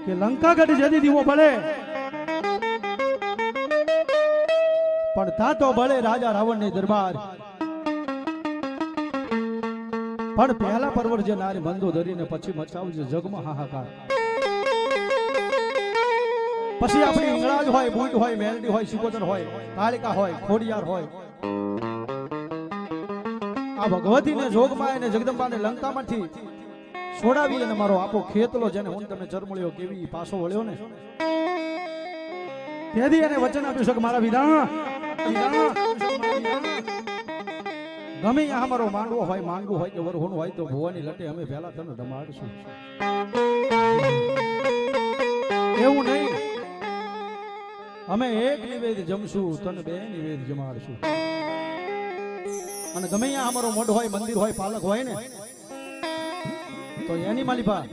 કે લંકાગઢ જદી દીવો બળે પણ તાતો બળે રાજા રાવણ ની દરબાર પણ પહેલા પરવર જે નારી બંધો ધરીને પછી મચાવજો જગમાં હાહાકાર પછી આપણી ઇંગળાજ હોય બુટ હોય મેલડી હોય સિકોદર હોય કાળિકા હોય ખોડિયાર હોય આ ભગવતીને જોગમાં અને જગદંબાને લંકામાંથી છોડાવી અને મારો આપો ખેતલો જેને હું તમે ચરમળ્યો કેવી પાછો વળ્યો ને તેથી એને વચન આપ્યું છે કે મારા વિધાન ગમે અમારો માંડવો હોય માંડવું હોય કે વરહોનું હોય તો ભુવાની લટે અમે પહેલા તને ધમાડશું એવું નહીં અમે એક નિવેદ જમશું તને બે નિવેદ જમાડશું અને ગમે અમારો મોઢ હોય મંદિર હોય પાલક હોય ને તો એની માલિપા